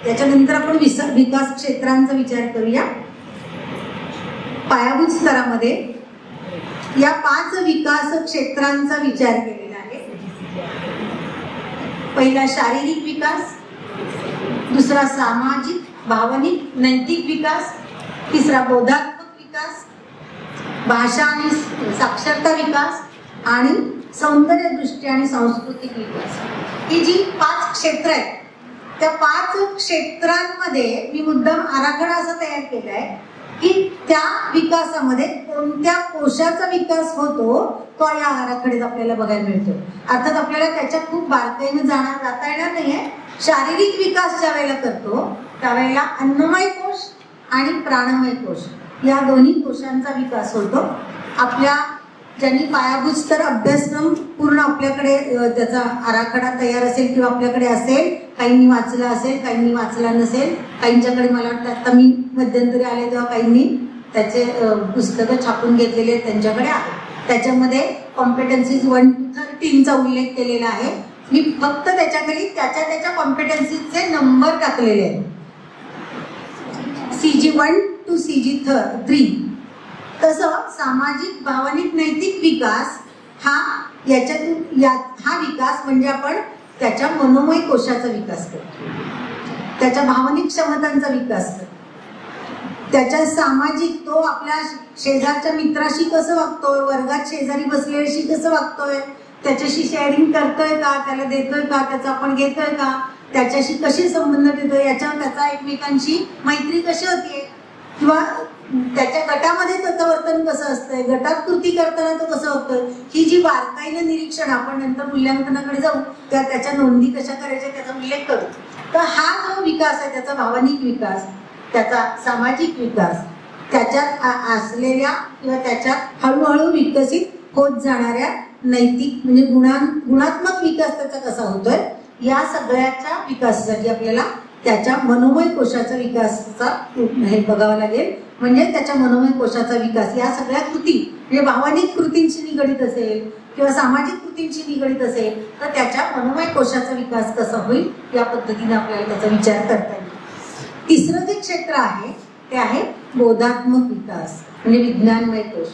त्याच्यानंतर आपण विकास क्षेत्रांचा विचार करूया. पायाभूत स्तरामध्ये या 5 विकास क्षेत्रांचा विचार केलेला आहे. पहिला शारीरिक विकास, दुसरा सामाजिक भावनिक नैतिक विकास, तिसरा बोधात्मक विकास, भाषा आणि साक्षरता विकास आणि सौंदर्यदृष्टी आणि सांस्कृतिक विकास. ही जी 5 क्षेत्र आहेत त्या 5 क्षेत्रांमध्ये मी मुद्दाम आराखडा असा तयार केलाय की त्या विकासामध्ये कोणत्या कोशाचा विकास होतो तो या आराखड्यात आपल्याला बघायला मिळतो. अर्थात आपल्याला त्याच्यात खूप बारकाईने जाता येणार नाहीये. शारीरिक विकास ज्या वेळेला करतो त्यावेळेला अन्नमय कोश आणि प्राणमय कोश या दोन्ही कोशांचा विकास होतो. आपल्या ज्यांनी पायाभूत स्तर अभ्यासक्रम पूर्ण आपल्याकडे त्याचा आराखडा तयार असेल किंवा आपल्याकडे असेल, काहींनी वाचला असेल, काहींनी वाचला नसेल, काहींच्याकडे मला वाटतं आता मी मध्यंतरी आले तेव्हा काहींनी त्याचे पुस्तकं छापून घेतलेले त्यांच्याकडे आहे. त्याच्यामध्ये कॉम्पिटन्सीज 1 to 13चा उल्लेख केलेला आहे. मी फक्त त्याच्याखाली त्याच्या कॉम्पिटन्सीजचे नंबर टाकलेले आहेत. CG1 to CG3. तसं सामाजिक भावनिक नैतिक विकास हा हा विकास म्हणजे आपण त्याच्या मनोमय कोशाचा विकास करतो, त्याच्या भावनिक क्षमतांचा विकास करतो, त्याच्या सामाजिक तो आपल्या शेजारच्या मित्राशी कसं वागतोय, वर्गात शेजारी बसलेल्याशी कसं वागतोय, त्याच्याशी शेअरिंग करतोय का, त्याला देतोय का, त्याचा आपण घेतोय का, त्याच्याशी कशी संबंध देतोय, याच्यावर त्याचा एकमेकांशी मैत्री कशी होतीये, किंवा त्याच्या गटामध्ये त्याचं वर्तन कसं असतंय, गटात कृती करताना तो कसं होतं, ही जी बारकाईनं निरीक्षण आपण नंतर मूल्यांकनाकडे जाऊ तेव्हा त्याच्या नोंदी कशा करायच्या त्याचा उल्लेख करू. तर हा जो विकास आहे त्याचा भावनिक विकास, त्याचा सामाजिक विकास, त्याच्यात असलेल्या किंवा त्याच्यात हळूहळू विकसित होत जाणाऱ्या नैतिक म्हणजे गुणात्मक विकास त्याचा कसा होतोय, या सगळ्याच्या विकासासाठी आपल्याला त्याच्या मनोमय कोशाचा विकासाचा हे बघावं लागेल. म्हणजे त्याच्या मनोमय कोशाचा विकास या सगळ्या कृती म्हणजे भावनिक कृतींशी निगडित असेल किंवा सामाजिक कृतींशी निगडित असेल तर त्याच्या मनोमय कोशाचा विकास कसा होईल या पद्धतीने आपल्याला त्याचा विचार करता येईल. तिसरं जे क्षेत्र आहे ते आहे बोधात्मक विकास म्हणजे विज्ञानमय कोश.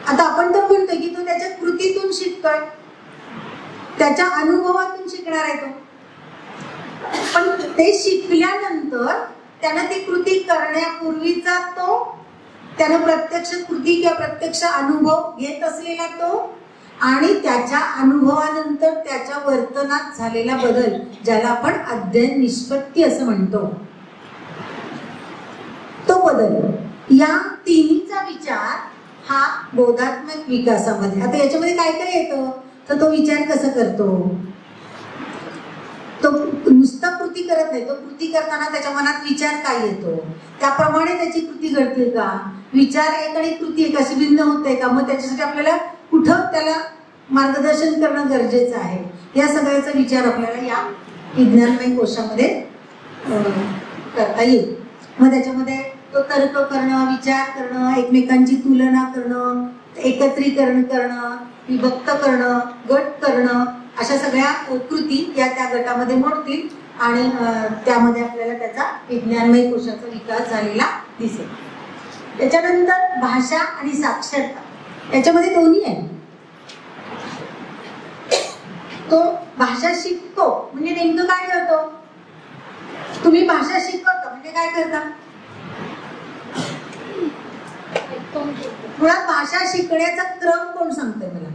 आता आपण तर म्हणतोय की तो त्याच्या कृतीतून शिकतोय, त्याच्या अनुभवातून शिकणार आहे तो, पण ते शिकल्यानंतर त्यानं ती कृती करण्यापूर्वीचा तो त्यानं प्रत्यक्ष कृती किंवा प्रत्यक्ष अनुभव घेत असलेला तो आणि त्याच्या अनुभवानंतर त्याच्या वर्तनात झालेला बदल ज्याला आपण अध्ययन निष्पत्ती असं म्हणतो, तो बदल, या तिन्हीचा विचार हा बोधात्मक विकासामध्ये. आता याच्यामध्ये काय काय येतं तर तो विचार कसा करतो, तो नुसतं कृती करत नाही, तो कृती करताना त्याच्या मनात विचार काय येतो, त्याप्रमाणे त्याची कृती घडते का, विचार एक आणि कृती एक अशी भिन्न होते का, मग त्याच्यासाठी आपल्याला कुठं त्याला मार्गदर्शन करणं गरजेचं आहे, या सगळ्याचा विचार आपल्याला या विज्ञानमय कोशामध्ये करता येईल. मग त्याच्यामध्ये तो तर्क करणं, विचार करणं, एकमेकांची तुलना करणं, एकत्रीकरण करणं, विभक्त करणं, गट करणं, अशा सगळ्या कृती या त्या गटामध्ये मोडतील आणि त्यामध्ये आपल्याला त्याचा विज्ञानमय कोशाचा विकास झालेला दिसेल. त्याच्यानंतर भाषा आणि साक्षरता याच्यामध्ये दोन्ही आहे. तो भाषा शिकतो म्हणजे नेमकं काय करतो, तुम्ही भाषा शिकवता म्हणजे काय करता, मुळात भाषा शिकण्याचा क्रम कोण सांगतंय मला,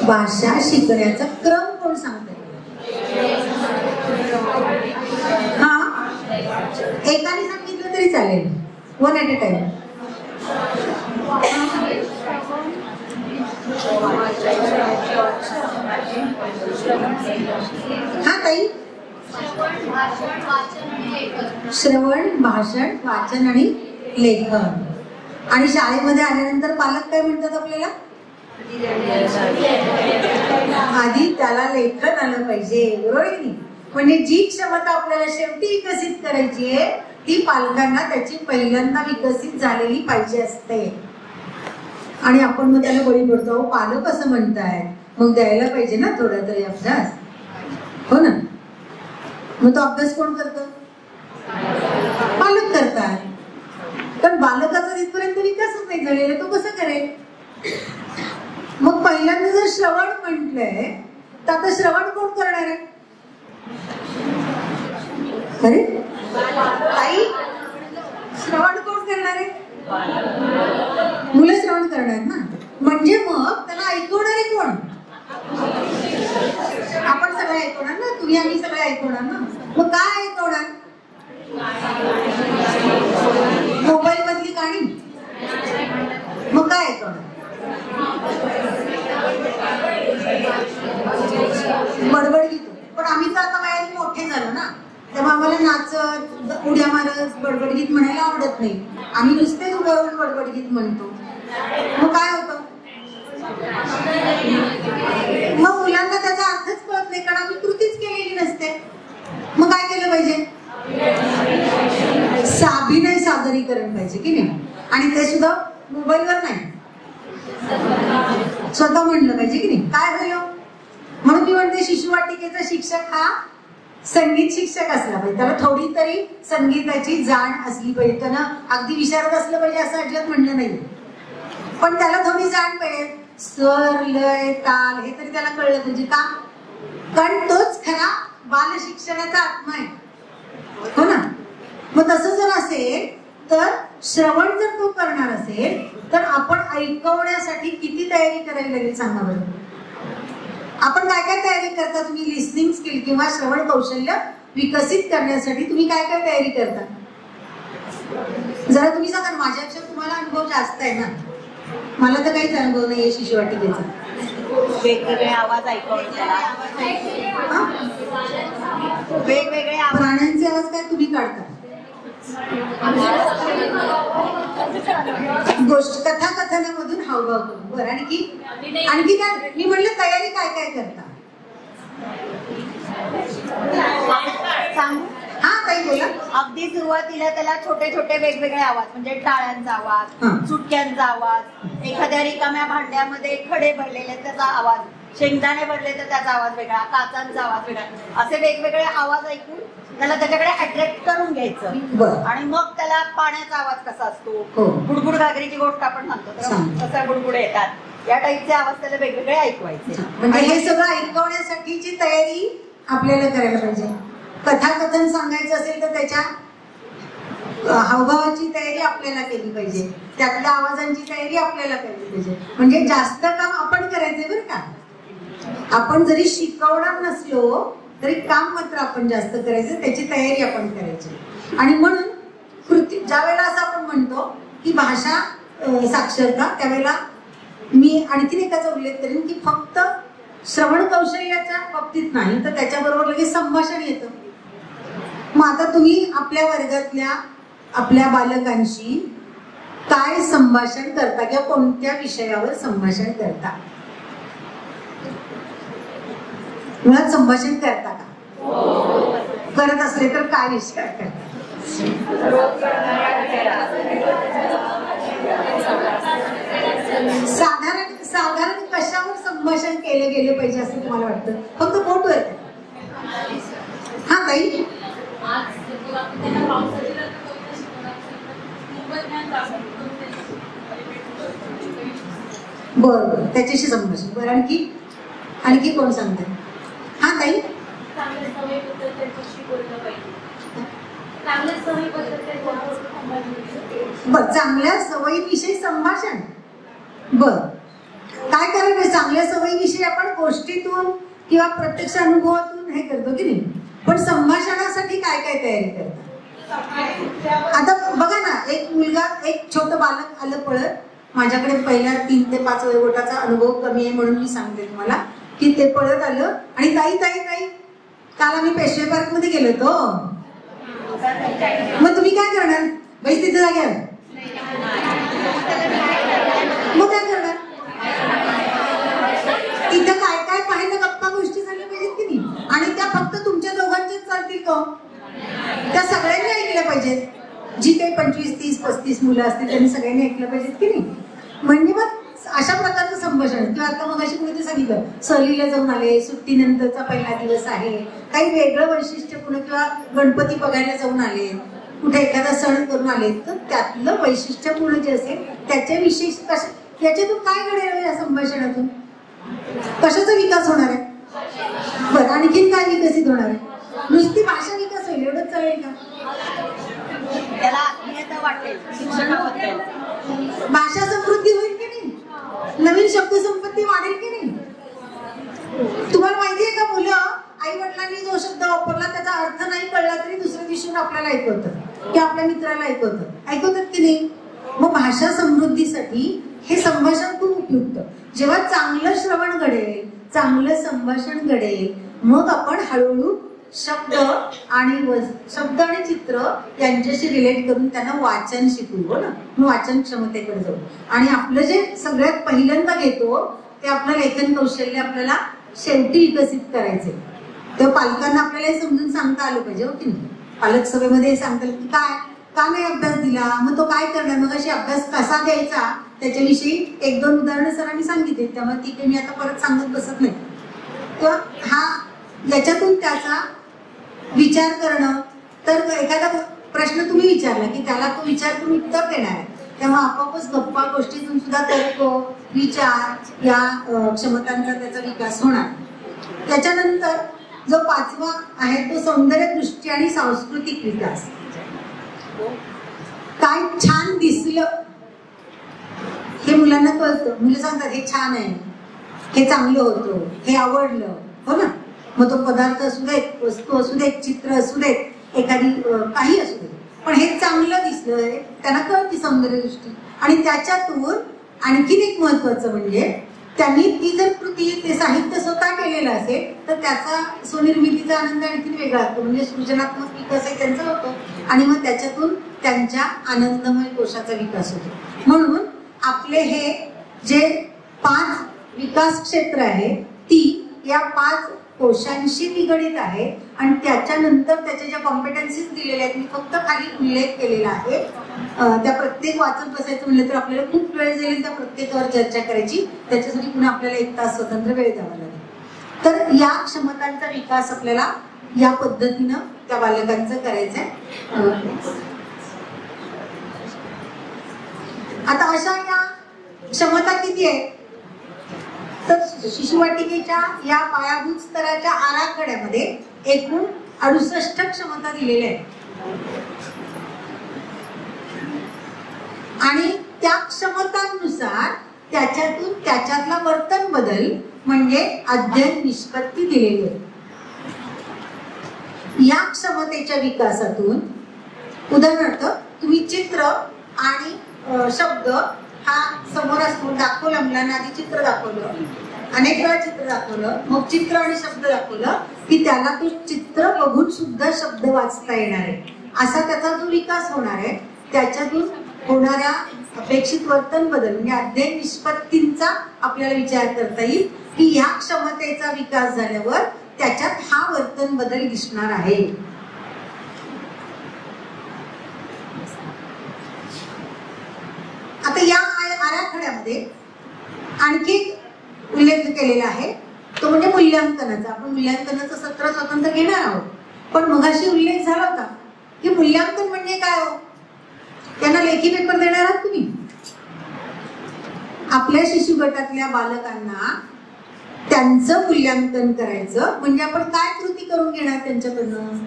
भाषा शिकण्याचा क्रम कोण सांगतंय, हा एकाने सांगितलं तरी चालेल, वन ॲट अ टाइम. हा ताई, श्रवण भाषण वाचन आणि लेखन. आणि शाळेमध्ये आल्यानंतर पालक काय म्हणतात आपल्याला, आधी त्याला लेखन आलं पाहिजे, बरोबर आहे की. म्हणजे जी क्षमता आपल्याला शेवटी विकसित करायची आहे ती पालकांना त्याची पहिल्यांदा विकसित झालेली पाहिजे असते. आणि आपण मग त्याला बळी पडतो, पालक असं म्हणतायत मग द्यायला पाहिजे ना थोडा तरी अभ्यास, हो ना. मग तो अभ्यास कोण करतं? पालक करतात. पण बालकाचा तिथपर्यंत विकासच नाही झालेला, तो कसं करेल? मग पहिल्यांदा जर श्रवण म्हटलंय तर आता श्रवण कोण करणार आहे? अरे ताई, श्रवण कोण करणार आहे? मुलं श्रवण करणार ना. म्हणजे मग त्याला ऐकवणारे कोण? आपण सगळे ऐकवणार ना, तुम्ही आम्ही सगळे ऐकवणार ना. मग काय ऐकवणार? मोबाईल मधली गाणी? मग काय ऐकवणार? बडबड गीत. पण आम्ही तर आता वयाने मोठे झालो ना, तेव्हा आम्हाला नाचत उड्या मारत बडबड गीत म्हणायला आवडत नाही. आम्ही नुसतेच उभं बडबड गीत म्हणतो. मग काय होतं? मग मुलांना त्याचा अर्थच कळत नाही, कारण आम्ही कृतीच केलेली नसते. मग काय केलं पाहिजे? अभिनय सादरीकरण पाहिजे की नाही. आणि ते सुद्धा मोबाईलवर नाही, स्वतः म्हणलं पाहिजे की नाही. काय होईल? म्हणून मी म्हणते शिशुवाटिकेचा शिक्षक हा संगीत शिक्षक असला पाहिजे. त्याला थोडी तरी संगीताची जाण असली पाहिजे. त्यानं अगदी विशारद असलं पाहिजे असं अजिबात म्हणलं नाही, पण त्याला थोडी जाण पाहिजे. स्वर, लय, ताल हे तरी त्याला कळलं पाहिजे. का? कारण तोच खरा बाल शिक्षणाचा आत्मा आहे, हो ना. मग तसं जर असेल तर श्रवण जर तो करणार असेल तर आपण ऐकवण्यासाठी किती तयारी करावी लागेल सांगा बरं. आपण काय काय तयारी करता? तुम्ही लिस्निंग स्किल किंवा श्रवण कौशल्य विकसित करण्यासाठी तुम्ही काय काय तयारी करता? जरा तुम्ही सांगा. माझ्यापेक्षा तुम्हाला अनुभव जास्त आहे ना. मला तर काहीच अनुभव नाहीये शिशुवाटिकेचा. वेगवेगळे आवाज ऐकवण्याला, वेगवेगळे प्राण्यांचे आवाज काय तुम्ही काढता? गोष्ट कथाकथनामधून हावभाव करून. बरं, आणखी काय? मी म्हणलं तयारी काय काय करता? सांगू? हा ताई बोला. अगदी सुरुवातीला त्याला छोटे छोटे वेगवेगळे आवाज, म्हणजे टाळ्यांचा आवाज, चुटक्यांचा आवाज, एखाद्या रिकाम्या भांड्यामध्ये खडे भरलेले त्याचा आवाज, शेंगदाणे भरले तर त्याचा आवाज वेगळा, काचांचा आवाज वेगळा, असे वेगवेगळे आवाज ऐकून त्याला त्याच्याकडे अट्रॅक्ट करून घ्यायचं. आणि मग त्याला पाण्याचा आवाज कसा असतो, बुडबुड घागरीची गोष्ट आपण म्हणतो तर कसा बुडबुड येतात, या टाईपचे आवाज त्याला वेगवेगळे ऐकवायचे. म्हणजे हे सगळं ऐकवण्यासाठीची तयारी आपल्याला करायला पाहिजे. कथाकथन सांगायचं असेल तर त्याच्या हावभावाची तयारी आपल्याला केली पाहिजे, त्यातल्या आवाजांची तयारी आपल्याला केली पाहिजे. म्हणजे जास्त काम आपण करायचंय बरं का. आपण जरी शिकवणार नसलो तरी काम मात्र आपण जास्त करायचं, त्याची तयारी आपण करायची. आणि म्हणून कृती ज्या वेळेला असं आपण म्हणतो की भाषा साक्षरता, त्यावेळेला मी आणखीन एकाचा उल्लेख करेन की फक्त श्रवण कौशल्याच्या बाबतीत नाही तर त्याच्याबरोबर लगेच संभाषण येतं. मग आता तुम्ही आपल्या वर्गातल्या आपल्या बालकांशी काय संभाषण करता किंवा कोणत्या विषयावर संभाषण करता? मुळात संभाषण करता का? करत असले तर काय विषय करता? साधारण कशावर संभाषण केलं गेलं पाहिजे असं तुम्हाला वाटतं? फक्त फोटो येत. हा ताई, बरं, त्याच्याशी संभाषण. बरं, आणखी कोण सांगते? हा ताई, बर, चांगल्या सवयीविषयी संभाषण. बर, काय करायला पाहिजे? चांगल्या सवयीविषयी आपण गोष्टीतून किंवा प्रत्यक्ष अनुभवातून हे करतो की नाही, पण संभाषणासाठी काय काय तयारी करतात? आता बघा ना, एक मुलगा, एक छोटं बालक आलं पळत माझ्याकडे. पहिल्या 3 ते 5 वयोगटाचा अनुभव कमी आहे म्हणून मी सांगते तुम्हाला की ते पळत आलं आणि ताई ताई ताई, काल आम्ही पेशवे पार्क मध्ये गेलो होतो. मग तुम्ही काय करणार? बाई तिथे जाग्यावर मग काय करणार? तिथं काय काय पाहिलं, गप्पा गोष्टी झाल्या पाहिजेत की नाही. आणि त्या फक्त तुमच्या दोघांच्याच चालतील का? त्या सगळ्यांनी ऐकल्या पाहिजेत. जी काही 25, 30, 35 मुलं असतील त्यांनी सगळ्यांनी ऐकलं पाहिजेत की नाही. म्हणजे मग अशा प्रकारचं संभाषण. किंवा आता मग अशी कुठे सांगितलं सहलीला जाऊन आले, सुट्टीनंतरचा पहिला दिवस आहे, काही वेगळं वैशिष्ट्यपूर्ण, किंवा गणपती बघायला जाऊन आले, कुठे एखादा सण करून आले, तर त्यातलं वैशिष्ट्यपूर्ण जे असेल त्याच्याविषयी याच्यातून काय घडेल या संभाषणातून, कशाचा विकास होणार आहे. बरं, आणखीन काय विकसित होणार आहे. नुसती भाषा विकास होईल एवढंच चालेल का. त्याला आत्मीयता वाटेल शिक्षणाबद्दल, भाषा समृद्धी होईल की नाही, नवीन शब्दसंपत्ती वाढेल की नाही. तुम्हाला माहितीये का, मुलं आई वडिलांनी जो शब्द वापरला त्याचा अर्थ नाही कळला तरी दुसऱ्या दिवशी आपल्याला ऐकवतात, की आपल्या मित्राला ऐकवतात की नाही. मग भाषा समृद्धीसाठी हे संभाषण खूप उपयुक्त. जेव्हा चांगलं श्रवण घडेल, चांगलं संभाषण घडेल, मग आपण हळूहळू शब्द आणि चित्र यांच्याशी रिलेट करून त्यांना वाचन शिकवू. हो ना, वाचन क्षमतेकडे जाऊ. आणि आपलं जे सगळ्यात पहिल्यांदा घेतो ते आपलं लेखन कौशल्य आपल्याला शेवटी विकसित करायचे. तेव्हा पालकांना आपल्याला हे समजून सांगता आलं पाहिजे. हो की नाही. पालक सभेमध्ये सांगतात की काय का नाही अभ्यास दिला, मग तो काय करणार, मग अशी अभ्यास कसा द्यायचा त्याच्याविषयी 1-2 उदाहरणं सरांनी सांगितली, त्यामुळे ती काही मी आता परत सांगत बसत नाही. तर याच्यातून त्याचा विचार करणं. तर एखादा प्रश्न तुम्ही विचारला की त्याला तो विचार करून उत्तर देणार आहे, तेव्हा आपोआपच गप्पा गोष्टीतून सुद्धा तर्क, विचार या क्षमतांचा त्याचा विकास होणार. त्याच्यानंतर जो 5वा आहे तो सौंदर्य दृष्टी आणि सांस्कृतिक विकास. काय छान दिसलं हे मुलांना कळतं. मुलं सांगतात हे छान आहे, हे चांगलं होतं, हे आवडलं. हो ना. मग तो पदार्थ असू देत, वस्तू असू देत, चित्र असू देत, एखादी काही असू दे, पण हे चांगलं दिसलंय त्यांना कळती सौंदर्य दृष्टी. आणि त्याच्यातून आणखीन एक महत्वाचं म्हणजे त्यांनी ती जर कृती ते साहित्य स्वतः केलेलं असेल तर त्याचा स्वनिर्मितीचा आनंद आणखीन वेगळा असतो. म्हणजे सृजनात्मक विकास आहे त्यांचा होतो आणि मग त्याच्यातून त्यांच्या आनंदमय कोशाचा विकास होतो. म्हणून आपले हे जे 5 विकास क्षेत्र आहे ती या 5 कोशांशी निगडित आहे. आणि त्याच्यानंतर त्याच्या ज्या कॉम्पिटन्सीज दिलेल्या आहेत मी फक्त खाली उल्लेख केलेला आहे. त्या प्रत्येक वाचत बसायचं म्हणलं तर आपल्याला खूप वेळ जाईल त्या प्रत्येकावर चर्चा करायची. त्याच्यासाठी पुन्हा आपल्याला 1 तास स्वतंत्र वेळ द्यावा लागेल. तर या क्षमतांचा विकास आपल्याला या पद्धतीनं त्या बालकांचं करायचं आहे. आता अशा या क्षमता किती आहेत तर शिशुवाटिकेच्या या पायाभूत स्तराच्या आराखड्यामध्ये एकूण 68 क्षमता दिलेल्या आहेत. आणि त्या क्षमतांनुसार त्याच्यातला वर्तन बदल म्हणजे अध्ययन निष्पत्ती दिलेली आहे. या क्षमतेच्या विकासातून उदाहरणार्थ तुम्ही चित्र आणि शब्द हा समोरासमोर दाखवला, मुलांना आधी चित्र दाखवलं, अनेक वेळा चित्र दाखवलं, मग चित्र आणि शब्द दाखवलं की त्याला तो चित्र बघून सुद्धा शब्द वाचता येणार आहे. असा त्याचा जो विकास होणार आहे त्याच्यातून होणाऱ्या अपेक्षित वर्तन बदल म्हणजे अध्ययन निष्पत्तींचा आपल्याला विचार करता येईल की ह्या क्षमतेचा विकास झाल्यावर त्याच्यात हा वर्तन बदल दिसणार आहे. आता या आराखड्यामध्ये आणखी उल्लेख केलेला आहे तो म्हणजे मूल्यांकनाचा. आपण मूल्यांकनाचं सत्र स्वतंत्र घेणार आहोत. पण मगाशी उल्लेख झाला होता की मूल्यांकन म्हणजे काय हो, त्यांना लेखी पेपर देणार आहात तुम्ही. आपल्या शिशु गटातल्या बालकांना त्यांचं मूल्यांकन करायचं म्हणजे आपण काय कृती करून घेणार त्यांच्याकडनं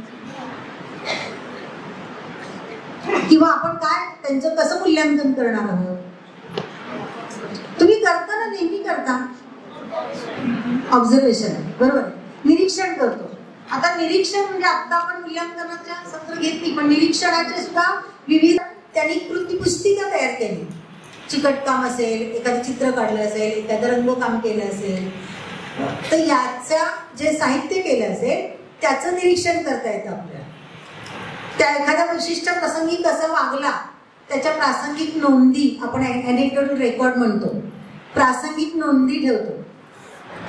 किंवा आपण काय त्यांचं कसं मूल्यांकन करणार आहोत. तुम्ही करता ना, नेहमी करता. ऑब्झर्वेशन आहे, बरोबर, निरीक्षण करतो. आता निरीक्षण म्हणजे आता आपण मूल्यांकनाच्या सत्र घेतली पण निरीक्षणाचे सुद्धा विविध त्यांनी कृती पुस्तिका तयार केली. चिकटकाम असेल, एखादं चित्र काढलं असेल, एखादं रंगकाम केलं असेल, तर याचं जे साहित्य केलं असेल त्याचं निरीक्षण करता येतं आपल्याला. त्या एखाद्या विशिष्ट प्रसंगी कसं वागला त्याच्या प्रासंगिक नोंदी आपण अॅनेक्डोटल रेकॉर्ड म्हणतो, प्रासंगिक नोंदी ठेवतो.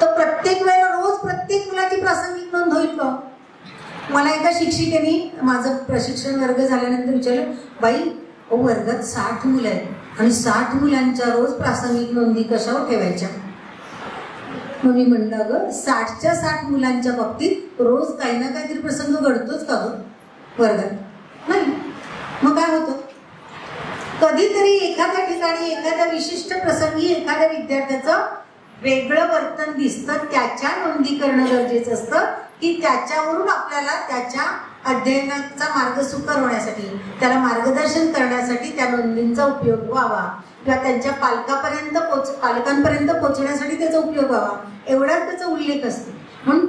तर प्रत्येक वेळेला रोज प्रत्येक मुलाची प्रासंगिक नोंद होईल का. मला एका शिक्षिकेने माझं प्रशिक्षण वर्ग झाल्यानंतर विचारलं, बाई वर्गात 60 मुलं आहेत आणि 60 मुलांच्या रोज प्रासंगिक नोंदी कशावर ठेवायच्या? मग मी म्हणलं, अगं 60च्या 60 मुलांच्या बाबतीत रोज काही ना काहीतरी प्रसंग घडतोच का गं वर्गात? नाही. मग काय होतं, कधीतरी एखाद्या ठिकाणी एखाद्या विशिष्ट प्रसंगी एखाद्या विद्यार्थ्याचं वेगळं वर्तन दिसतं, त्याच्या नोंदी करणं गरजेचं असतं की त्याच्यावरून आपल्याला त्याच्या अध्ययनाचा मार्ग सुकर होण्यासाठी, त्याला मार्गदर्शन करण्यासाठी त्या नोंदींचा उपयोग व्हावा किंवा त्यांच्या पालकांपर्यंत पोहोचण्यासाठी त्याचा उपयोग व्हावा, एवढाच त्याचा उल्लेख असतो. म्हणून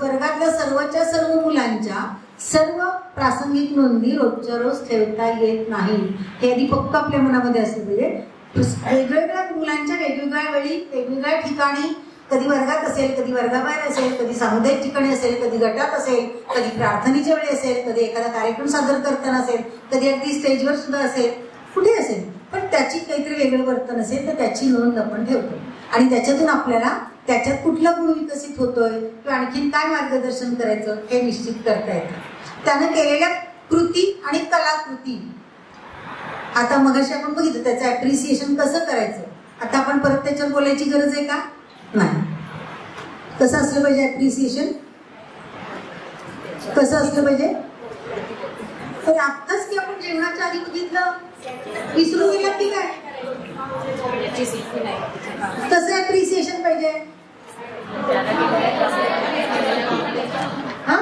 वर्गातल्या सर्वच्या सर्व मुलांच्या सर्व प्रासंगिक नोंदी रोजच्या रोज ठेवता येत नाही, हे आधी पक्क आपल्या मनामध्ये असलं पाहिजे. वेगवेगळ्या मुलांच्या वेगवेगळ्या वेळी वेगवेगळ्या ठिकाणी, कधी वर्गात असेल, कधी वर्गाबाहेर असेल, कधी सामुदायिक ठिकाणी असेल, कधी गटात असेल, कधी प्रार्थनेच्या वेळी असेल, कधी एखादा कार्यक्रम सादर करताना असेल, कधी अगदी स्टेजवर सुद्धा असेल, कुठे असेल, पण त्याची काहीतरी वेगळं वर्तन असेल तर त्याची नोंद आपण ठेवतो आणि त्याच्यातून आपल्याला त्याच्यात कुठला गुण विकसित होतोय किंवा आणखीन काय मार्गदर्शन करायचं हे निश्चित करता येतं. त्यानं केलेल्या कृती आणि कलाकृती, आता मगाशी आपण बघितलं त्याचं ऍप्रिसिएशन कसं करायचं. आता आपण परत त्याच्यावर बोलायची गरज आहे का? नाही. कसं असलं पाहिजे ऍप्रिसिएशन? कसं असलं पाहिजे? तर आत्ताच की आपण जेवणाच्या आधी बघितलं, विसरून गेला की काय? कसं ऍप्रिसिएशन पाहिजे? हा,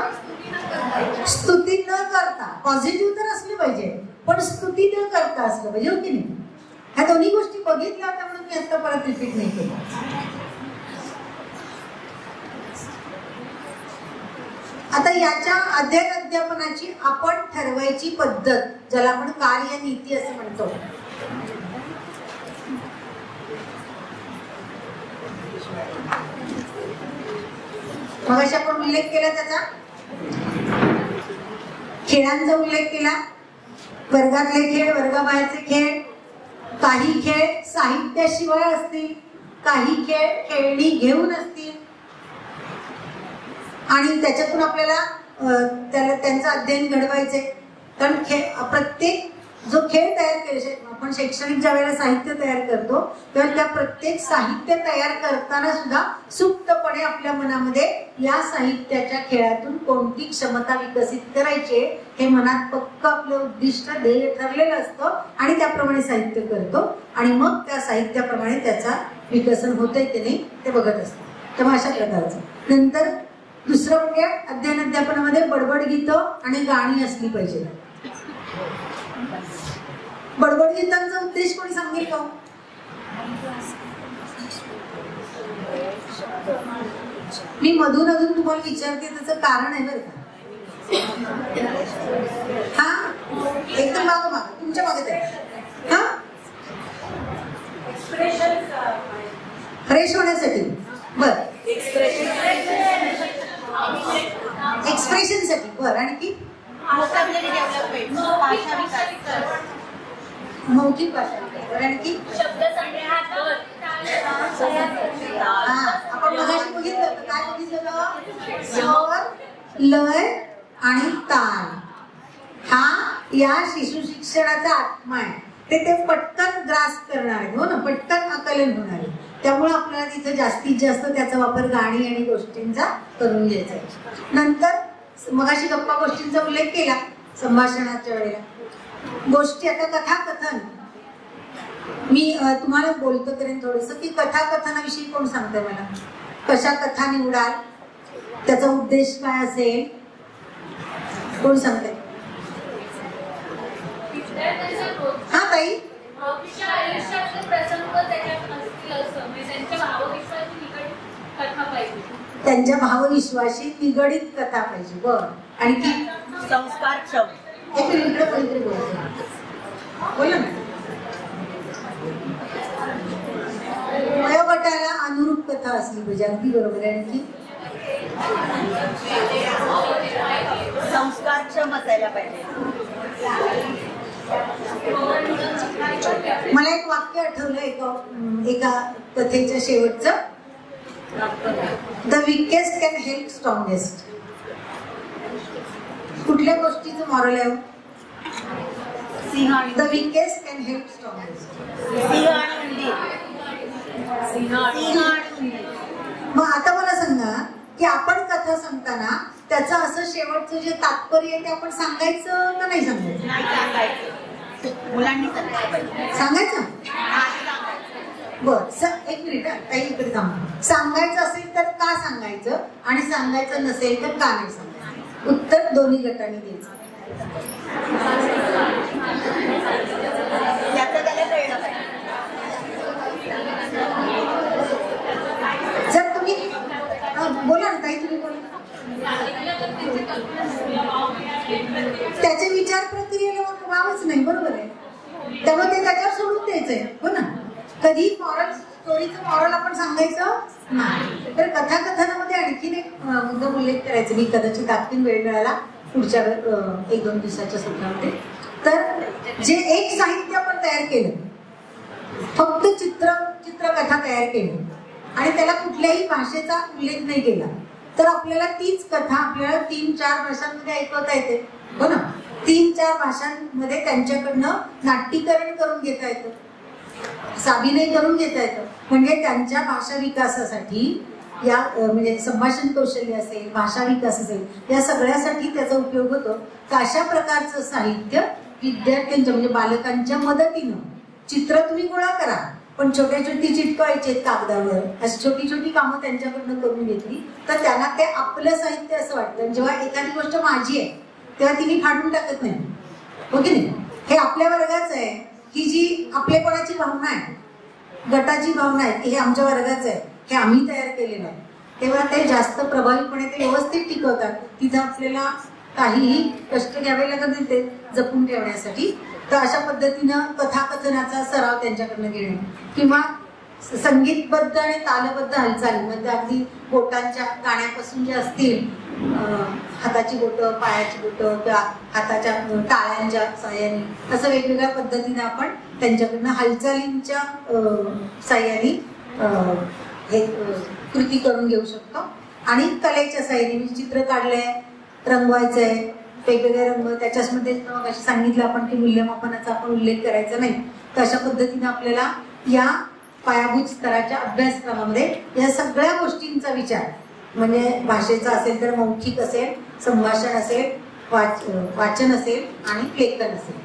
स्तुती न करता, पॉझिटिव्ह तर असलं पाहिजे पण स्तुती न करता असलं पाहिजे, हो की नाही? ह्या दोन्ही गोष्टी बघितल्या होत्या म्हणून मी आता परत रिपीट नाही केलं. आता याच्या अध्यापनाची आपण ठरवायची पद्धत, ज्याला आपण कार्यनीती असं म्हणतो. मगाशी आपण उल्लेख केला त्याचा, खेळांचा उल्लेख केला, वर्गातले खेळ, वर्गाबाहेरचे खेळ, काही खेळ साहित्याशिवाय असतील, काही खेळ खेळणी घेऊन असतील आणि त्याच्यातून आपल्याला त्यांचं अध्ययन घडवायचे. कारण प्रत्येक जो खेळ तयार केले, आपण शैक्षणिक ज्या वेळेला साहित्य तयार करतो तेव्हा त्या प्रत्येक साहित्य तयार करताना सुद्धा सुप्तपणे आपल्या मनामध्ये या साहित्याच्या खेळातून कोणती क्षमता विकसित करायची हे मनात पक्क आपलं उद्दिष्ट ध्येय ठरलेलं असतं आणि त्याप्रमाणे साहित्य करतो आणि मग त्या साहित्याप्रमाणे त्याचा विकसन होतंय की नाही ते बघत असतो. तेव्हा अशा प्रकारचं. नंतर दुसरं म्हणजे अध्यापनामध्ये बडबड गीतं आणि गाणी असली पाहिजे. बडबड गीतांचा उद्देश कोणी सांगेल का? मी मधून अधून तुम्हाला विचारते, त्याचं कारण आहे बरं का. हा, एकदम मागं मागं तुमच्या मागे. हा, फ्रेश होण्यासाठी. बर, एक्सप्रेशन साठी. बर, आणखी मौखिक भाषा. आणखी आपण मगाशी बघितलं काय बघितलं? स्वर, लय आणि ताल हा या शिशु शिक्षणाचा आत्मा आहे. ते पटकन ग्रास्प करणार आहे, हो ना, पटकन आकलन होणार आहे. त्यामुळे आपल्याला तिथे जास्तीत जास्त त्याचा वापर गाणी आणि गोष्टींचा करून घ्यायचा आहे. नंतर मगाशी गप्पा गोष्टींचा उल्लेख केला संभाषणाच्या वेळेला. गोष्टी, आता कथाकथन मी तुम्हाला बोलतो करेन थोडस की कथाकथनाविषयी कोण सांगतंय मला? कशा कथा निवडाल, त्याचा उद्देश काय असेल, कोण सांगतंय? हा ताई, त्यांच्या भावविश्वाशी निगडीत कथा पाहिजे. बर, आणखी संस्कारक्षम. बोला ना. वयोगटाला अनुरूप कथा असली पाहिजे. अगदी बरोबर आहे. आणखी संस्कारक्षम असायला पाहिजे. मला एक वाक्य आठवलं एका कथेच्या शेवटचं. The weakest can help strongest. कुठल्या गोष्टीचं मॉरल आहे? सिंह आणि the weakest can help strongest. सिंह आणि उंदीर. सिंह आणि उंदीर. मग आता मला सांगा की आपण कथा सांगताना त्याचं असं शेवटचं जे तात्पर्य आहे ते आपण सांगायचं का नाही सांगायचं? नाही सांगायचं. मुलांनी सांगायचं. सांगायचं? नाही सांगायचं. बर, एक मिनिट काही इकडे थांबा. सांगायचं असेल तर का सांगायचं आणि सांगायचं नसेल तर का नाही सांगायचं? उत्तर दोन्ही गटांनी द्यायचं. त्याचं त्याला कळलं पाहिजे. जर तुम्ही बोला ना ताई, तुम्ही बोला. त्याचे विचार प्रक्रियेला वावच नाही, बरोबर आहे. त्यामुळे ते त्याच्यावर सोडून द्यायचंय, हो ना. कधी मॉरल स्टोरीचं मॉरल आपण सांगायचं नाही. तर कथाकथनामध्ये आणखीन एक मुद्दा उल्लेख करायचा, मी कदाचित दाखवीन वेळ मिळाला पुढच्या 1-2 दिवसाच्या सत्रामध्ये. तर जे एक साहित्य आपण तयार केलं, फक्त चित्रकथा तयार केली आणि त्याला कुठल्याही भाषेचा उल्लेख नाही केला, तर आपल्याला तीच कथा आपल्याला 3-4 भाषांमध्ये ऐकवता येते, हो ना. 3-4 भाषांमध्ये त्यांच्याकडनं नाट्यीकरण करून घेता येतं, अभिनय करून घेता येतं. म्हणजे त्यांच्या भाषा विकासासाठी या म्हणजे संभाषण कौशल्य असेल, भाषा विकास असेल, या सगळ्यासाठी त्याचा उपयोग होतो. तर अशा प्रकारचं साहित्य विद्यार्थ्यांच्या म्हणजे बालकांच्या मदतीनं चित्र तुम्ही गोळा करा, पण छोटी चिटकवायचे कागदावर, अशी छोटी कामं त्यांच्याकडनं करून घेतली तर त्यांना ते आपलं साहित्य असं वाटतं. जेव्हा एखादी गोष्ट माझी आहे तेव्हा ती मी फाडून टाकत नाही, हो की नाही. हे आपल्या वर्गाचं आहे की जी आपलेपणाची भावना आहे, गटाची भावना आहे की हे आमच्या वर्गाचं आहे, हे आम्ही तयार केलेलं आहे, तेव्हा ते जास्त प्रभावीपणे ते व्यवस्थित टिकवतात. तिथं आपल्याला काहीही कष्ट घ्यावे लागत नाही ते जपून ठेवण्यासाठी. तर अशा पद्धतीनं कथाकथनाचा सराव त्यांच्याकडनं घेणं किंवा संगीतबद्ध आणि तालबद्ध हालचाली म्हणजे अगदी बोटांच्या गाण्यापासून जे असतील, हाताची बोटं, पायाची बोटं किंवा हाताच्या टाळ्यांच्या साह्याने असं वेगवेगळ्या पद्धतीने आपण त्यांच्याकडनं हालचालींच्या साह्याने हे कृती करून घेऊ शकतो. आणि कलेच्या साह्याने म्हणजे चित्र काढलंय, रंगवायचंय, वेगवेगळे रंग त्याच्यामध्ये अशी सांगितलं आपण की मूल्यमापनाचा आपण उल्लेख करायचा नाही. तर अशा पद्धतीने आपल्याला या पायाभूत स्तराच्या अभ्यासक्रमामध्ये या सगळ्या गोष्टींचा विचार म्हणजे भाषेचा असेल तर मौखिक असेल, संभाषण असेल, वाचन असेल आणि लेखन असेल,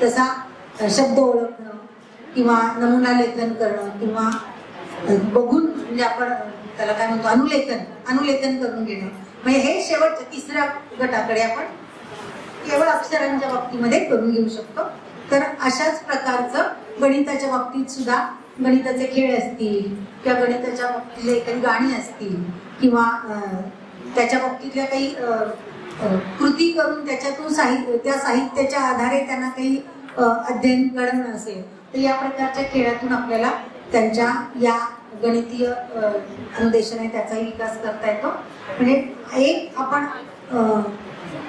तसा शब्द ओळखणं किंवा नमुना लेखन करणं किंवा बघून म्हणजे आपण त्याला काय म्हणतो अनुलेखन करून घेणं. म्हणजे हे शेवटच्या 3ऱ्या गटाकडे आपण केवळ अक्षरांच्या बाबतीमध्ये करून घेऊ शकतो. तर अशाच प्रकारचं गणिताच्या बाबतीत सुद्धा गणिताचे खेळ असतील किंवा गणिताच्या बाबतीतले काही गाणी असतील किंवा त्याच्या बाबतीतल्या काही कृती करून त्याच्यातून त्या साहित्याच्या आधारे त्यांना काही अध्ययन करणं असेल तर या प्रकारच्या खेळातून आपल्याला त्यांच्या या गणितीय अनुदेशन आहे त्याचाही विकास करता येतो. म्हणजे एक आपण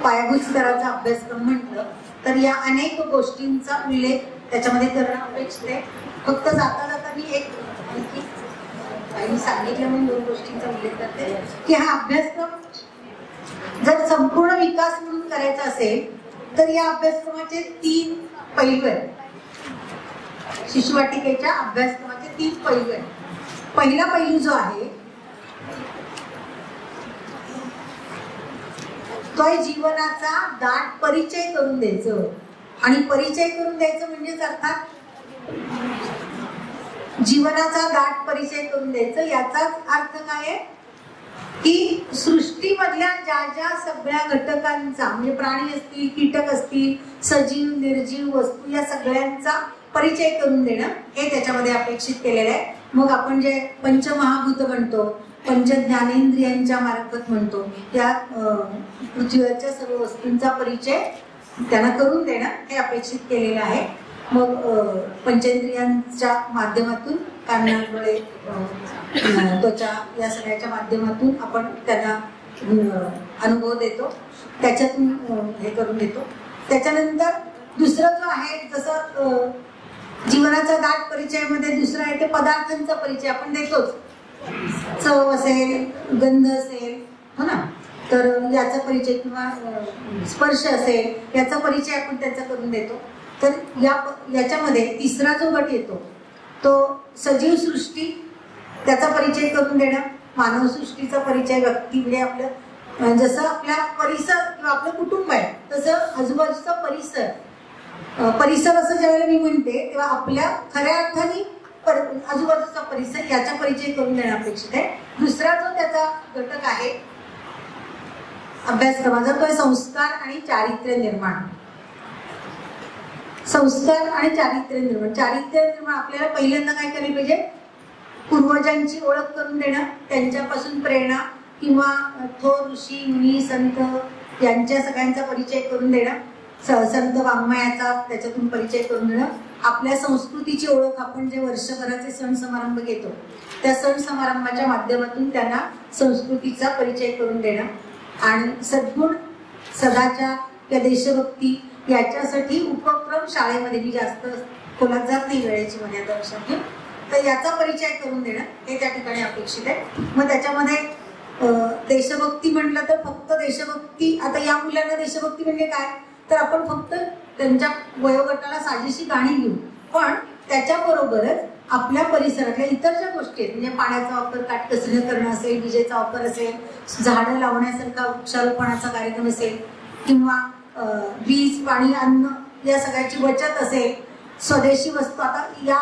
पायाभूत स्तराचा अभ्यासक्रम म्हटलं तर या अनेक गोष्टींचा उल्लेख त्याच्यामध्ये करणं अपेक्षित आहे. फक्त जाता मी सांगितलं म्हणून 2 गोष्टींचा उल्लेख करते की हा अभ्यासक्रम जर संपूर्ण विकास म्हणून करायचा असेल तर या अभ्यासक्रमाचे 3 पैलू आहेत. शिशुवाटिकेच्या अभ्यासक्रमाचे 3 पैलू आहेत. पहिला पैलू जो आहे तो आहे जीवनाचा दाट परिचय करून द्यायचं. आणि परिचय करून द्यायचं म्हणजेच अर्थात जीवनाचा दाट परिचय करून द्यायचं. याचाच अर्थ काय आहे की सृष्टीमधल्या ज्या सगळ्या घटकांचा म्हणजे प्राणी असतील, कीटक असतील, सजीव निर्जीव वस्तू या सगळ्यांचा परिचय करून देणं हे त्याच्यामध्ये अपेक्षित केलेलं आहे. मग आपण जे पंचमहाभूत म्हणतो, पंच ज्ञानेंद्रियांच्या मार्फत म्हणतो, त्या पृथ्वीवरच्या सर्व वस्तूंचा परिचय त्यांना करून देणं हे अपेक्षित केलेलं आहे. मग पंचेंद्रियांच्या माध्यमातून कानाडोळे त्वचा या सगळ्याच्या माध्यमातून आपण त्यांना अनुभव देतो, त्याच्यातून हे करून देतो. त्याच्यानंतर दुसरं जो आहे जसं जीवनाचा दाट परिचयामध्ये दुसरं आहे ते पदार्थांचा परिचय आपण देतोच. चव असेल, गंध असेल, हो ना, तर याचा परिचय किंवा स्पर्श असेल याचा परिचय आपण त्याचा करून देतो. तर याच्यामध्ये तिसरा जो गट येतो तो सजीव सृष्टी, त्याचा परिचय करून देणं, मानव सृष्टीचा परिचय, व्यक्ती म्हणजे आपलं जसं आपला परिसर किंवा आपलं कुटुंब आहे तसं आजूबाजूचा परिसर असं ज्यावेळेला मी म्हणते तेव्हा आपल्या खऱ्या अर्थाने आजूबाजूचा परिसर याचा परिचय करून देणं अपेक्षित आहे. दुसरा जो त्याचा घटक आहे अभ्यासक्रमाचा तो आहे संस्कार आणि चारित्र्य निर्माण. संस्कार आणि चारित्र्य निर्माण आपल्याला पहिल्यांदा काय केलं पाहिजे, पूर्वजांची ओळख करून देणं, त्यांच्यापासून प्रेरणा किंवा थोर ऋषी मुनी संत यांच्या सगळ्यांचा परिचय करून देणं, संत वाङ्मयाचा त्याच्यातून परिचय करून देणं, आपल्या संस्कृतीची ओळख, आपण जे वर्षभराचे सण समारंभ घेतो त्या सण समारंभाच्या माध्यमातून त्यांना संस्कृतीचा परिचय करून देणं, आणि सद्गुण सदाचार या देशभक्ती याच्यासाठी उपक्रम शाळेमध्ये, मी जास्त खोलात जात नाही वेळेची मर्यादा लक्षात घेऊन, तर याचा परिचय करून देणं हे त्या ठिकाणी अपेक्षित आहे. मग त्याच्यामध्ये देशभक्ती म्हटलं तर फक्त देशभक्ती, आता या मुलांना देशभक्ती म्हणजे काय तर आपण फक्त त्यांच्या वयोगटाला साजेशी गाणी घेऊ, पण त्याच्याबरोबरच आपल्या परिसरातल्या इतर ज्या गोष्टी आहेत म्हणजे पाण्याचा वापर काटकसरीने करणं असेल, विजेचा वापर असेल, झाडं लावण्यासारखा वृक्षारोपणाचा कार्यक्रम असेल किंवा वीज पाणी अन्न या सगळ्याची बचत असेल, स्वदेशी वस्तू, आता या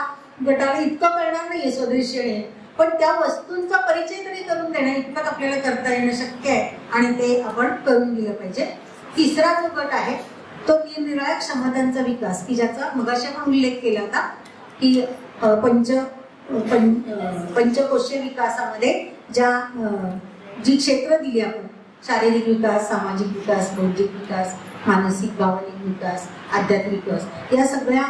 गटाला इतकं कळणार नाहीये स्वदेशी आहे पण त्या वस्तूंचा परिचय तरी करून देणं इतपत आपल्याला करता येणं शक्य आहे आणि ते आपण करून दिलं पाहिजे. तिसरा जो गट आहे तो निरनिराळ्या क्षमतांचा विकास की ज्याचा मगाशी आपण उल्लेख केला होता की पंचकोशीय विकासामध्ये जी क्षेत्र दिली आपण, शारीरिक विकास, सामाजिक विकास, बौद्धिक विकास, मानसिक भावनिक विकास, आध्यात्मिक विकास, या सगळ्या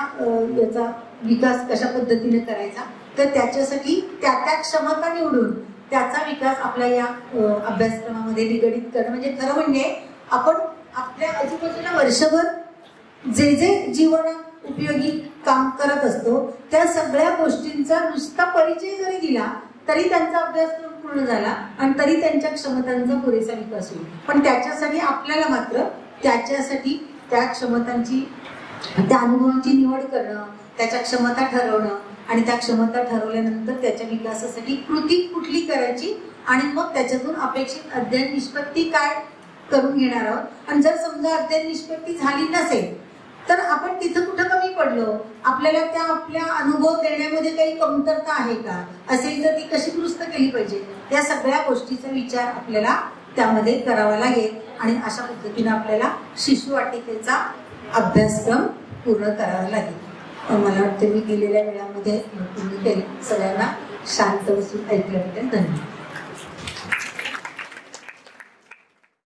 याचा विकास कशा पद्धतीने करायचा तर त्याच्यासाठी त्या क्षमता निवडून त्याचा विकास आपल्या या अभ्यासक्रमामध्ये निगडित करणं. म्हणजे खरं म्हणजे आपण आपल्या आजूबाजूला वर्षभर जे जे जीवनात उपयोगी काम करत असतो त्या सगळ्या गोष्टींचा नुसता परिचय जरी दिला तरी त्यांचा अभ्यासक्रम पूर्ण झाला आणि तरी त्यांच्या क्षमतांचा पुरेसा विकास होईल. पण त्याच्यासाठी आपल्याला मात्र त्याच्यासाठी त्या क्षमतांची, त्या अनुभवांची निवड करणं, त्याच्या क्षमता ठरवणं आणि त्या क्षमता ठरवल्यानंतर त्याच्या विकासासाठी कृती कुठली करायची आणि मग त्याच्यातून अपेक्षित अध्ययन निष्पत्ती काय करून घेणार आहोत. आणि जर समजा अध्ययन निष्पत्ती झाली नसेल तर आपण तिथं कुठं कमी पडलो, आपल्याला त्या आपल्या अनुभव देण्यामध्ये काही कमतरता आहे का, असेल तर ती कशी दुरुस्त केली पाहिजे, या सगळ्या गोष्टीचा विचार आपल्याला त्यामध्ये करावा लागेल आणि अशा पद्धतीने आपल्याला शिशुवाटिकेचा अभ्यासक्रम पूर्ण करावा लागेल. मला वाटतं मी दिलेल्या वेळामध्ये पूर्ण केले. सगळ्यांना शांत बसून ऐकल्याबद्दल धन्यवाद.